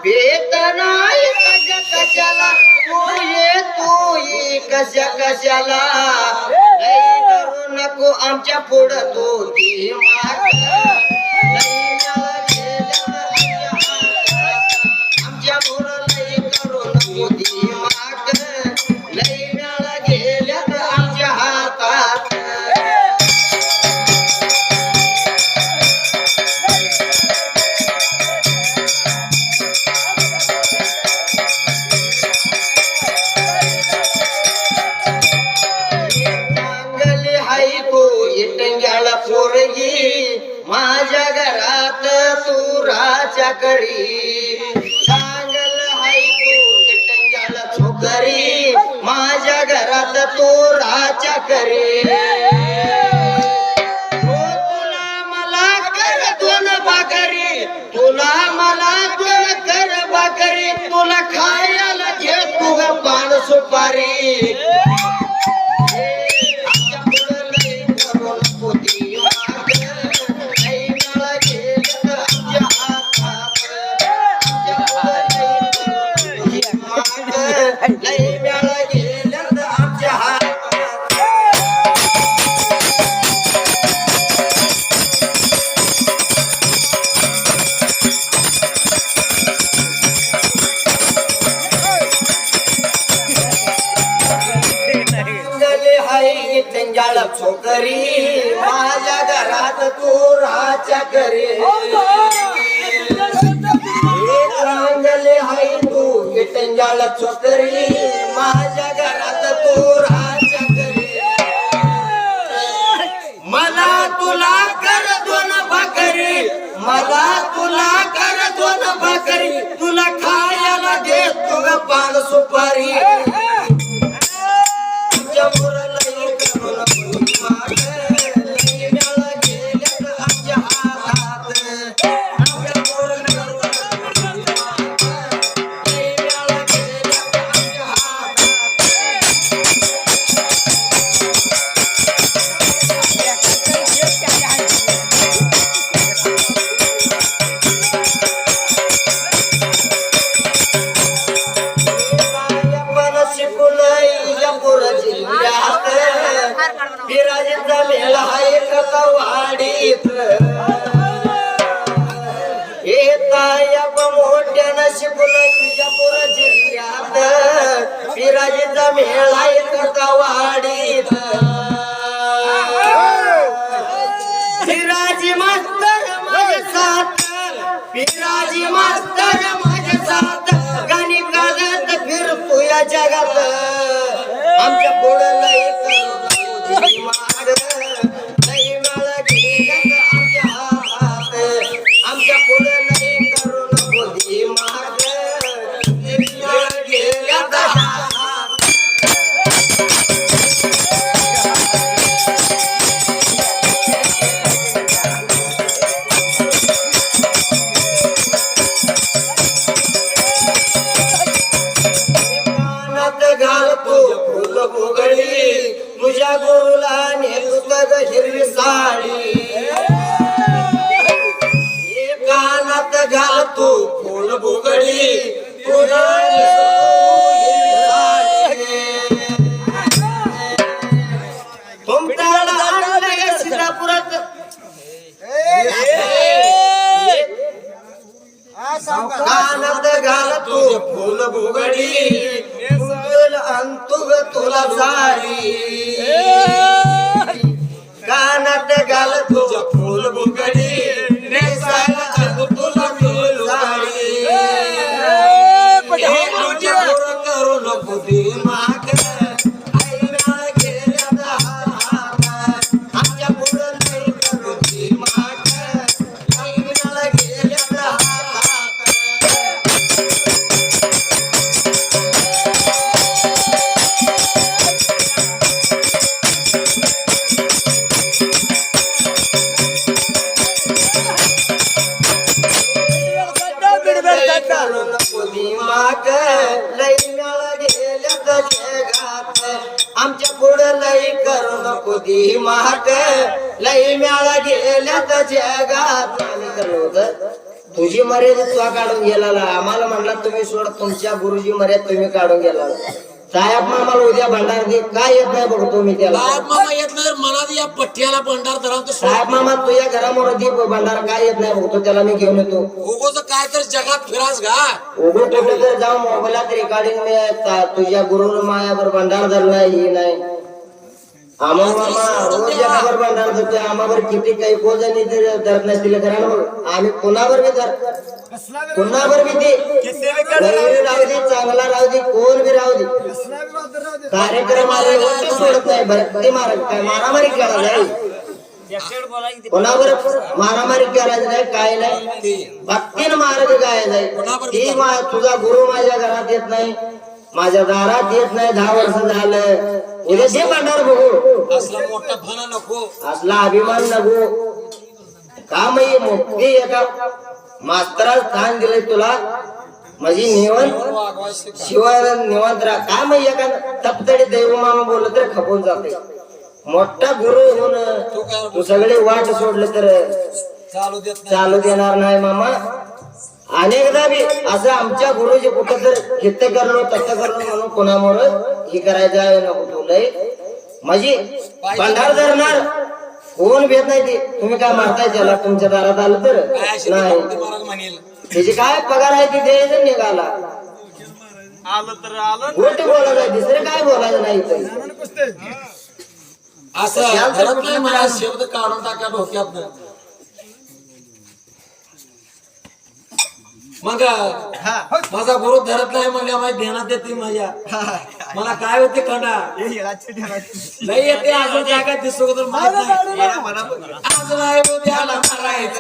बेतनाय कशा कशाला तू कशा कशाला लई करू नको आमच्या पुढं तू दिमाग लई मला गेल्या आमच्या पुढं लई करू नको दिमाग लई मला गेल्या आमच्या हातात पोरगी माझ्या घरात तू राजा करी चांगल हाय तू टंगाला छोकरी माझ्या घरात तू राजा करी तुला मला कर दोन भाकरी तुला मला दोन कर भाकरी तुला खायला घे तू पान सुपारी छोकरी माझ्या घरात तू राजा करे चांगले हाय तू टंगाला छोकरी माझ्या घरात तू राजा करे मला तुला कर दोन भाकरी मला तुला कर दोन भाकरी तुला खायला दे तुला पान सुपारी विराजीचा मेळा आहे कथावाडीत येताया मोठ्यानं शिकवलं विजापूर जिल्ह्यात विराजीचा मेळा आहे कथावाडीत विराजी मास्तर माझ्या साथ विराजी मास्तर माझ्या साथ गाणी गाजत फिरतो या जगात आमच्या पुढं लई आमच्या पुढे नाही करू नको दिमाग घालतो फुल भोगळी तुझ्या गुरुला नेसुतग हिरवी साडी कानात घालतो फुल भोगळी तुझ्या हिरवी साडी तुमच्याला आणलं सिद्धापुरात कानात घालतो फुल भोगळी अंतुग तुला साडी कानात घाल तुझ्या फुल बुगडी नेसायला तुला मिळू साडी करू नको दिमाग आईला गेल्या आमच्या पुढं नाही करू दिमाग आईला गेल्या आमच्या पुढं लई करू नको दिमाग लई मेळा गेल्यात जगात आम्ही करलो होतं तुझी मर्यादा तुला काढून गेला आम्हाला म्हणला तुम्ही सोड तुमच्या गुरुजी मर्यादा तुम्ही काढून गेला साहेब मामाला उद्या भंडार दे काय येत नाही बघतो मी त्याला साहेब मामा येत नाही मनात या पठ्याला भंडार धरा साहेब मामा तुझ्या घरामुळे दे भंडार काय येत नाही बघतो त्याला मी घेऊन येतो उगोच काय तर जगात फिरास घा उभं कुठे तर जाऊन मोबाईलात रेकॉर्डिंग मी तुझ्या गुरु मायावर भंडार धरला हे नाही आम्हाला मामा रोज जगावर भंडार धरतोय आम्हावर किती काही कोजणी धरत नसतील कारण आम्ही कुणावर बी धर कुणावर बी ते गरीब राहू दे चांगला राहू दे कोण बी राहू दे कार्यक्रम आले होते सोडत नाही भरती मारामारी केला जाईल कोणावर मारामारी करायची नाही काय नाही भक्तीनं मार्ग काय जाईल तुझा गुरु माझ्या घरात येत नाही माझ्या दारात येत नाही 10 वर्ष झालं उद्या जे भंडार बघू असला मोठा फणा नको असला अभिमान नको का मी मोठी एका मास्तराला स्थान दिलंय तुला माझी निवंत शिवाय निवंत राहा का मी एका तपतडी दैव मामा बोललं तर खपून जाते मोठा गुरु होऊन तू सगळे वाट सोडलं तर चालू देणार नाही मामा अनेकदा बी असं आमच्या गुरुजी कुठं तर हित करलो तत्त करलो म्हणून कोणामुळे हे करायचं नको तुला माझी भंडार धरणार कोण भेट नाही ते तुम्ही काय मारताय त्याला तुमच्या दारात आलं तर नाही त्याची काय पगार आहे ती द्यायचं निघाला गोष्ट बोलायचं दुसरे काय बोलायचं नाही असं मला शब्द काढून टाका डोक्यात मग माझा गुरु धरत नाही म्हणजे माझ्या ध्यानात येते माझ्या मला काय होते कंडा नाही येते अजून काय काय दिसतो तर माहित नाही आज नाही उद्याला मारायचं